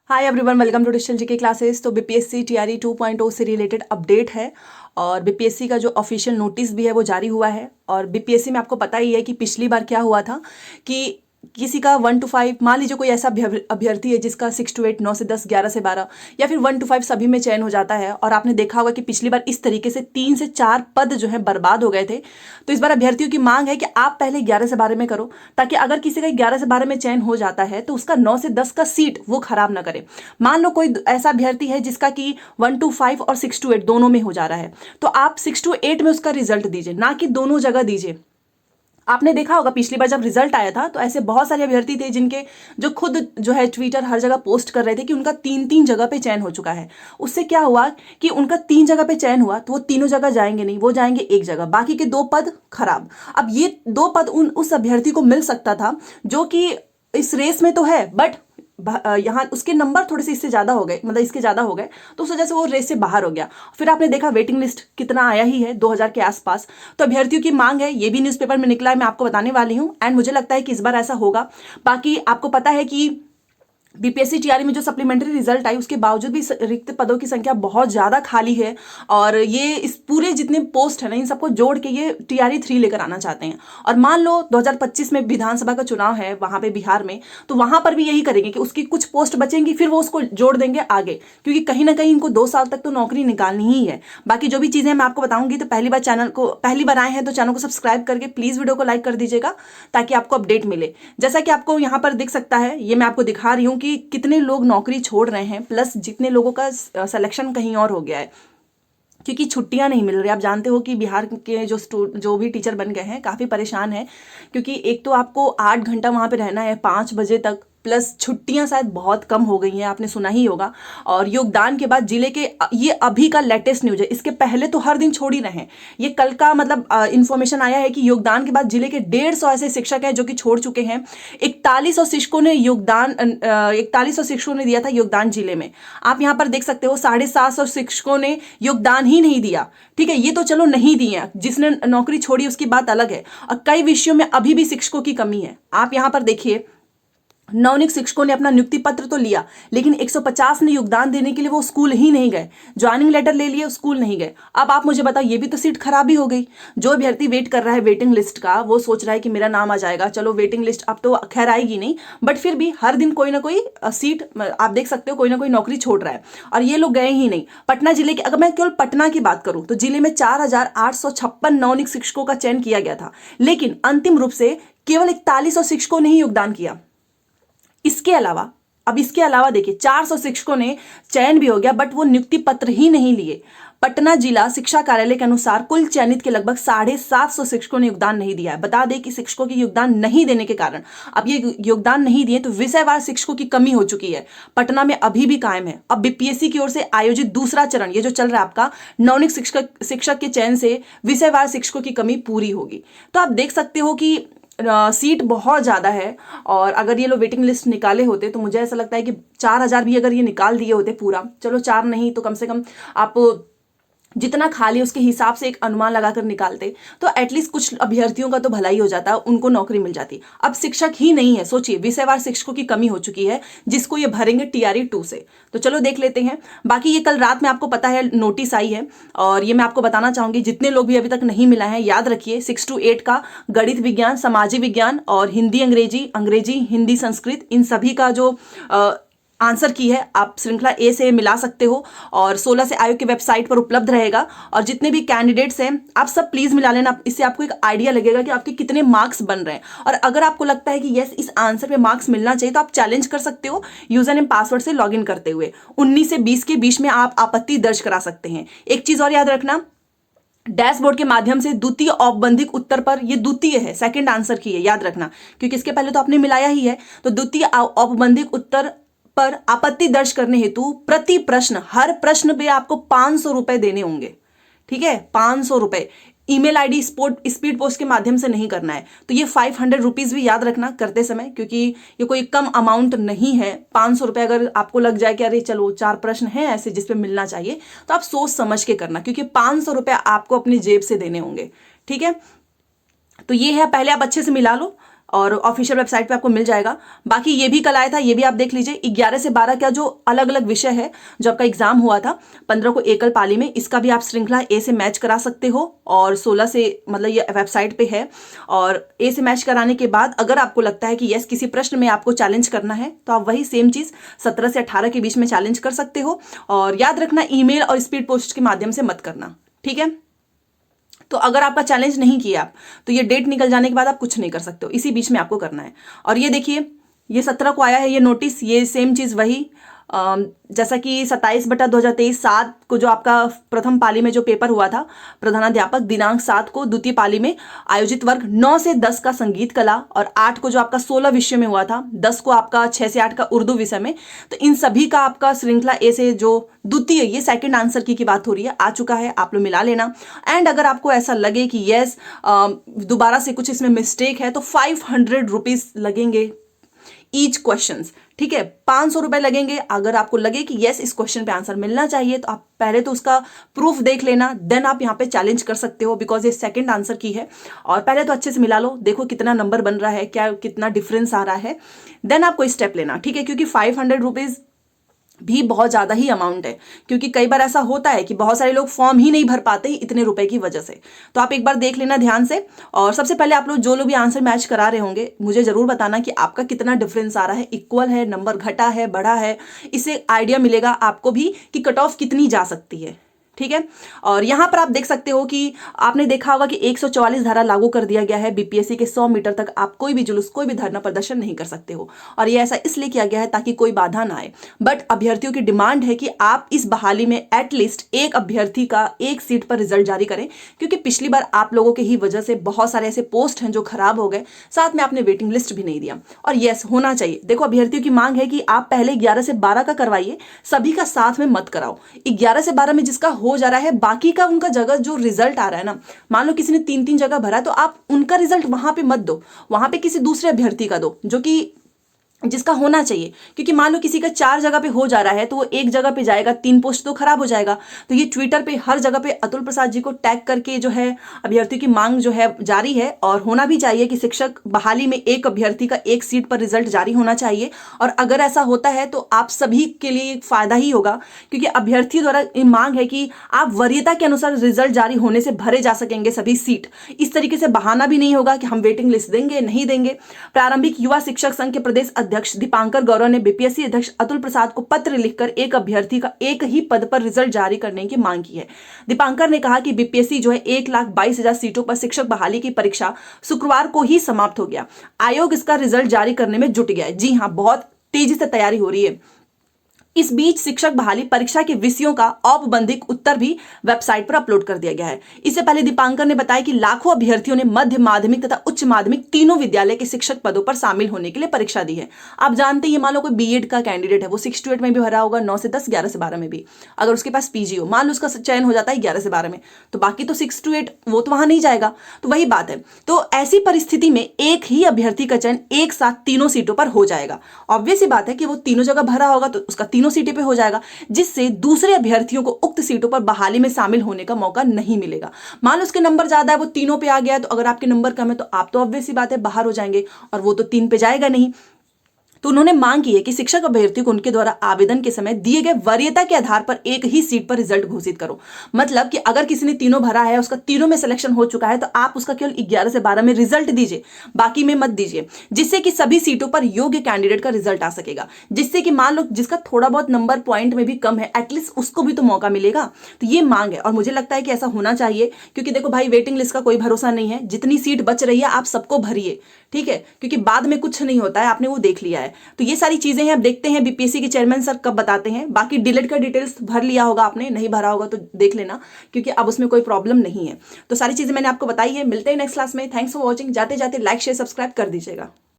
Hi everyone, welcome to digital GK classes. तो BPSC TRE 2.0 से related update है और बीपीएससी का जो ऑफिशियल नोटिस भी है वो जारी हुआ है। और बीपीएससी में आपको पता ही है कि पिछली बार क्या हुआ था कि किसी का 1 to 5, मान लीजिए कोई ऐसा अभ्यर्थी है जिसका 6 to 8, 9 से 10, 11 से 12 या फिर 1 to 5 सभी में चयन हो जाता है। और आपने देखा होगा कि पिछली बार इस तरीके से 3 से 4 पद जो है बर्बाद हो गए थे। तो इस बार अभ्यर्थियों की मांग है कि आप पहले 11 से 12 में करो, ताकि अगर किसी का 11 से 12 में चयन हो जाता है तो उसका 9 से 10 का सीट वो खराब ना करे। मान लो कोई ऐसा अभ्यर्थी है जिसका कि 1 to 5 और 6 to 8 दोनों में हो जा रहा है, तो आप 6 to 8 में उसका रिजल्ट दीजिए, ना कि दोनों जगह दीजिए। आपने देखा होगा पिछली बार जब रिजल्ट आया था तो ऐसे बहुत सारे अभ्यर्थी थे जिनके जो खुद जो है ट्विटर हर जगह पोस्ट कर रहे थे कि उनका 3-3 जगह पे चयन हो चुका है। उससे क्या हुआ कि उनका 3 जगह पे चयन हुआ तो वो तीनों जगह जाएंगे नहीं, वो जाएंगे एक जगह, बाकी के 2 पद खराब। अब ये 2 पद उस अभ्यर्थी को मिल सकता था जो कि इस रेस में तो है, बट यहाँ उसके नंबर थोड़े से इससे ज्यादा हो गए, मतलब इसके ज्यादा हो गए, तो उस वजह से वो रेस से बाहर हो गया। फिर आपने देखा वेटिंग लिस्ट कितना आया ही है, 2000 के आसपास। तो अभ्यर्थियों की मांग है, ये भी न्यूज़पेपर में निकला है, मैं आपको बताने वाली हूँ। एंड मुझे लगता है कि इस बार ऐसा होगा। बाकी आपको पता है कि बीपीएससी टीआरई में जो सप्लीमेंट्री रिजल्ट आई उसके बावजूद भी रिक्त पदों की संख्या बहुत ज्यादा खाली है। और ये इस पूरे जितने पोस्ट है ना, इन सबको जोड़ के ये टीआरई 3 लेकर आना चाहते हैं। और मान लो 2025 में विधानसभा का चुनाव है वहां पे बिहार में, तो वहां पर भी यही करेंगे कि उसकी कुछ पोस्ट बचेंगी, फिर वो उसको जोड़ देंगे आगे, क्योंकि कहीं ना कहीं इनको 2 साल तक तो नौकरी निकालनी ही है। बाकी जो भी चीजें मैं आपको बताऊंगी, तो पहली बार आए हैं तो चैनल को सब्सक्राइब करके प्लीज वीडियो को लाइक कर दीजिएगा, ताकि आपको अपडेट मिले। जैसा कि आपको यहाँ पर दिख सकता है, ये मैं आपको दिखा रही हूँ कि कितने लोग नौकरी छोड़ रहे हैं, प्लस जितने लोगों का सिलेक्शन कहीं और हो गया है, क्योंकि छुट्टियां नहीं मिल रही। आप जानते हो कि बिहार के जो भी टीचर बन गए हैं काफ़ी परेशान है, क्योंकि एक तो आपको 8 घंटा वहाँ पे रहना है 5 बजे तक, प्लस छुट्टियां शायद बहुत कम हो गई हैं, आपने सुना ही होगा। और योगदान के बाद जिले के, ये अभी का लेटेस्ट न्यूज है, इसके पहले तो हर दिन छोड़ ही रहे हैं। ये कल का मतलब इंफॉर्मेशन आया है कि योगदान के बाद जिले के 150 ऐसे शिक्षक हैं जो कि छोड़ चुके हैं। 4100 शिक्षकों ने 4100 शिक्षकों ने दिया था योगदान जिले में। आप यहाँ पर देख सकते हो 750 शिक्षकों ने योगदान ही नहीं दिया। ठीक है, ये तो चलो नहीं दिए, जिसने नौकरी छोड़ी उसकी बात अलग है। और कई विषयों में अभी भी शिक्षकों की कमी है। आप यहाँ पर देखिए, नवनियुक्त शिक्षकों ने अपना नियुक्ति पत्र तो लिया, लेकिन 150 ने योगदान देने के लिए वो स्कूल ही नहीं गए, ज्वाइनिंग लेटर ले लिए, स्कूल नहीं गए। अब आप मुझे बताओ, ये भी तो सीट खराबी हो गई। जो अभ्यर्थी वेट कर रहा है वेटिंग लिस्ट का, वो सोच रहा है कि मेरा नाम आ जाएगा। चलो वेटिंग लिस्ट अब तो खैर आएगी नहीं, बट फिर भी हर दिन कोई ना कोई सीट आप देख सकते हो, कोई ना कोई नौकरी छोड़ रहा है। और ये लोग गए ही नहीं। पटना जिले के, अगर मैं केवल पटना की बात करूं, तो जिले में 4856 नवनियुक्त शिक्षकों का चयन किया गया था, लेकिन अंतिम रूप से केवल 4100 शिक्षकों ने ही योगदान किया। इसके अलावा देखिए, 400 शिक्षकों ने चयन भी हो गया, बट वो नियुक्ति पत्र ही नहीं लिए। पटना जिला शिक्षा कार्यालय के अनुसार कुल चयनित के लगभग 750 शिक्षकों ने योगदान नहीं दिया है। बता दें कि शिक्षकों के योगदान नहीं देने के कारण, अब ये योगदान नहीं दिए तो विषयवार शिक्षकों की कमी हो चुकी है, पटना में अभी भी कायम है। अब बीपीएससी की ओर से आयोजित दूसरा चरण, ये जो चल रहा है आपका, नवनियुक्त शिक्षक के चयन से विषयवार शिक्षकों की कमी पूरी होगी। तो आप देख सकते हो कि सीट बहुत ज़्यादा है। और अगर ये लोग वेटिंग लिस्ट निकाले होते तो मुझे ऐसा लगता है कि 4000 भी अगर ये निकाल दिए होते पूरा, चलो 4 नहीं तो कम से कम आप जितना खाली उसके हिसाब से एक अनुमान लगाकर निकालते, तो एटलीस्ट कुछ अभ्यर्थियों का तो भलाई हो जाता, उनको नौकरी मिल जाती। अब शिक्षक ही नहीं है, सोचिए, विषयवार शिक्षकों की कमी हो चुकी है, जिसको ये भरेंगे टीआरई 2 से। तो चलो देख लेते हैं। बाकी ये कल रात में आपको पता है नोटिस आई है, और ये मैं आपको बताना चाहूंगी, जितने लोग भी अभी तक नहीं मिला है, याद रखिए 6 to 8 का गणित विज्ञान, सामाजिक विज्ञान और हिंदी अंग्रेजी हिंदी संस्कृत, इन सभी का जो आंसर की है आप श्रृंखला ए से मिला सकते हो, और 16 से आयोग की वेबसाइट पर उपलब्ध रहेगा। और जितने भी कैंडिडेट्स हैं आप सब प्लीज मिला लेना, इससे आपको एक आइडिया लगेगा कि आपके कितने मार्क्स बन रहे हैं। और अगर आपको लगता है कि यस इस आंसर पे मार्क्स मिलना चाहिए, तो आप चैलेंज कर सकते हो यूजर नेम पासवर्ड से लॉगिन करते हुए। 19 से 20 के बीच में आप आपत्ति दर्ज करा सकते हैं। एक चीज और याद रखना, डैशबोर्ड के माध्यम से द्वितीय औपबंधिक उत्तर पर, ये द्वितीय है, सेकंड आंसर की है, याद रखना, क्योंकि इसके पहले तो आपने मिलाया ही है। तो द्वितीय औपबंधिक उत्तर पर आपत्ति दर्ज करने हेतु प्रति प्रश्न, हर प्रश्न पे आपको 500 रुपए देने होंगे। ठीक है, 500 रुपए। ईमेल आईडी स्पीड पोस्ट के माध्यम से नहीं करना है। तो ये 500 रुपीज भी याद रखना करते समय, क्योंकि ये कोई कम अमाउंट नहीं है। 500 रुपए अगर आपको लग जाए कि अरे चलो 4 प्रश्न हैं ऐसे जिसपे मिलना चाहिए, तो आप सोच समझ के करना, क्योंकि 500 रुपए आपको अपनी जेब से देने होंगे। ठीक है, तो ये है, पहले आप अच्छे से मिला लो, और ऑफिशियल वेबसाइट पे आपको मिल जाएगा। बाकी ये भी कल आया था, ये भी आप देख लीजिए। 11 से 12 का जो अलग अलग विषय है जो आपका एग्जाम हुआ था 15 को एकल पाली में, इसका भी आप श्रृंखला ए से मैच करा सकते हो और 16 से मतलब ये वेबसाइट पे है। और ए से मैच कराने के बाद अगर आपको लगता है कि यस किसी प्रश्न में आपको चैलेंज करना है तो आप वही सेम चीज 17 से 18 के बीच में चैलेंज कर सकते हो। और याद रखना ईमेल और स्पीड पोस्ट के माध्यम से मत करना, ठीक है। तो अगर आपका चैलेंज नहीं किया आप तो ये डेट निकल जाने के बाद आप कुछ नहीं कर सकते हो, इसी बीच में आपको करना है। और ये देखिए ये 17 को आया है ये नोटिस, ये सेम चीज वही जैसा कि 27/2023 7 को जो आपका प्रथम पाली में जो पेपर हुआ था प्रधानाध्यापक, दिनांक 7 को द्वितीय पाली में आयोजित वर्ग 9 से 10 का संगीत कला और 8 को जो आपका 16 विषय में हुआ था, 10 को आपका 6 से 8 का उर्दू विषय में। तो इन सभी का आपका श्रृंखला ए से जो द्वितीय ये सेकंड आंसर की बात हो रही है आ चुका है, आप लोग मिला लेना। एंड अगर आपको ऐसा लगे कि यस दोबारा से कुछ इसमें मिस्टेक है तो 500 रुपीज लगेंगे ईच क्वेश्चन, ठीक है। 500 रुपए लगेंगे। अगर आपको लगे कि यस इस क्वेश्चन पे आंसर मिलना चाहिए तो आप पहले तो उसका प्रूफ देख लेना, देन आप यहाँ पे चैलेंज कर सकते हो बिकॉज ये सेकंड आंसर की है। और पहले तो अच्छे से मिला लो, देखो कितना नंबर बन रहा है, क्या कितना डिफरेंस आ रहा है, देन आप कोई स्टेप लेना, ठीक है। क्योंकि 500 रुपीज भी बहुत ज़्यादा ही अमाउंट है, क्योंकि कई बार ऐसा होता है कि बहुत सारे लोग फॉर्म ही नहीं भर पाते इतने रुपए की वजह से। तो आप एक बार देख लेना ध्यान से। और सबसे पहले आप लोग जो लोग भी आंसर मैच करा रहे होंगे मुझे जरूर बताना कि आपका कितना डिफरेंस आ रहा है, इक्वल है, नंबर घटा है, बढ़ा है। इससे आइडिया मिलेगा आपको भी कि कट ऑफ कितनी जा सकती है, ठीक है। और यहां पर आप देख सकते हो कि आपने देखा होगा कि 144 धारा लागू कर दिया गया है। बीपीएससी के 100 मीटर तक आप कोई भी जुलूस, कोई भी धरना प्रदर्शन नहीं कर सकते हो। और ये ऐसा इसलिए किया गया है ताकि कोई बाधा ना आए। बट अभ्यर्थियों की डिमांड है कि आप इस बहाली में एटलीस्ट एक अभ्यर्थी का एक सीट पर रिजल्ट जारी करें, क्योंकि पिछली बार आप लोगों की ही वजह से बहुत सारे ऐसे पोस्ट हैं जो खराब हो गए, साथ में आपने वेटिंग लिस्ट भी नहीं दिया। और यस होना चाहिए। देखो अभ्यर्थियों की मांग है कि आप पहले 11 से 12 का करवाइए, सभी का साथ में मत कराओ। 11 से 12 में जिसका हो जा रहा है बाकी का उनका जगह जो रिजल्ट आ रहा है ना, मान लो किसी ने 3-3 जगह भरा तो आप उनका रिजल्ट वहां पे मत दो, वहां पे किसी दूसरे अभ्यर्थी का दो जो कि जिसका होना चाहिए। क्योंकि मान लो किसी का 4 जगह पे हो जा रहा है तो वो एक जगह पे जाएगा, 3 पोस्ट तो खराब हो जाएगा। तो ये ट्विटर पे हर जगह पे अतुल प्रसाद जी को टैग करके जो है अभ्यर्थियों की मांग जो है जारी है। और होना भी चाहिए कि शिक्षक बहाली में एक अभ्यर्थी का एक सीट पर रिजल्ट जारी होना चाहिए। और अगर ऐसा होता है तो आप सभी के लिए फायदा ही होगा, क्योंकि अभ्यर्थी द्वारा मांग है कि आप वरीयता के अनुसार रिजल्ट जारी होने से भरे जा सकेंगे सभी सीट। इस तरीके से बहाना भी नहीं होगा कि हम वेटिंग लिस्ट देंगे नहीं देंगे। प्रारंभिक युवा शिक्षक संघ के प्रदेश अध्यक्ष दीपांकर गौरव ने बीपीएससी अध्यक्ष अतुल प्रसाद को पत्र लिखकर एक अभ्यर्थी का एक ही पद पर रिजल्ट जारी करने की मांग की है। दीपांकर ने कहा कि बीपीएससी जो है 1,22,000 सीटों पर शिक्षक बहाली की परीक्षा शुक्रवार को ही समाप्त हो गया। आयोग इसका रिजल्ट जारी करने में जुट गया है। जी हां, बहुत तेजी से तैयारी हो रही है। इस बीच शिक्षक बहाली परीक्षा के विषयों का औपबंधिक उत्तर भी वेबसाइट पर अपलोड कर दिया गया है। इससे पहले दीपांकर ने बताया कि लाखों अभ्यर्थियों ने मध्य माध्यमिक तथा उच्च माध्यमिक तीनों विद्यालय के शिक्षक पदों पर शामिल होने के लिए परीक्षा दी है। आप जानते हैं मान लो कोई बीएड का कैंडिडेट है, वो 6 to 8 में भी भरा होगा, 9 से 10, 11 से 12 में भी। अगर उसके पास पीजी हो, मान लो उसका चयन हो जाता है 11 से 12 में, तो बाकी तो 6 to 8 वो तो वहां नहीं जाएगा। तो वही बात है। तो ऐसी परिस्थिति में एक ही अभ्यर्थी का चयन एक साथ तीनों सीटों पर हो जाएगा। ऑब्वियस सी बात है कि वो तीनों जगह भरा होगा तो उसका तीनों सीटें पे हो जाएगा, जिससे दूसरे अभ्यर्थियों को उक्त सीटों पर बहाली में शामिल होने का मौका नहीं मिलेगा। मान लो उसके नंबर ज्यादा है, वो तीनों पे आ गया है, तो अगर आपके नंबर कम है तो आप तो ऑब्वियस सी बात है बाहर हो जाएंगे, और वो तो 3 पे जाएगा नहीं। तो उन्होंने मांग की है कि शिक्षक अभ्यर्थी को उनके द्वारा आवेदन के समय दिए गए वरीयता के आधार पर एक ही सीट पर रिजल्ट घोषित करो। मतलब कि अगर किसी ने तीनों भरा है, उसका तीनों में सिलेक्शन हो चुका है, तो आप उसका केवल 11 से 12 में रिजल्ट दीजिए, बाकी में मत दीजिए, जिससे कि सभी सीटों पर योग्य कैंडिडेट का रिजल्ट आ सकेगा। जिससे कि मान लो जिसका थोड़ा बहुत नंबर पॉइंट में भी कम है, एटलीस्ट उसको भी तो मौका मिलेगा। तो ये मांग है और मुझे लगता है कि ऐसा होना चाहिए, क्योंकि देखो भाई वेटिंग लिस्ट का कोई भरोसा नहीं है। जितनी सीट बच रही है आप सबको भरिए, ठीक है, क्योंकि बाद में कुछ नहीं होता है, आपने वो देख लिया है। तो ये सारी चीजें हैं। अब देखते हैं बीपीएससी के चेयरमैन सर कब बताते हैं। बाकी डिलीट का डिटेल्स भर लिया होगा आपने, नहीं भरा होगा तो देख लेना, क्योंकि अब उसमें कोई प्रॉब्लम नहीं है। तो सारी चीजें मैंने आपको बताई है। मिलते हैं नेक्स्ट क्लास में। Thanks for watching. जाते जाते लाइक शेयर सब्सक्राइब कर दीजिएगा।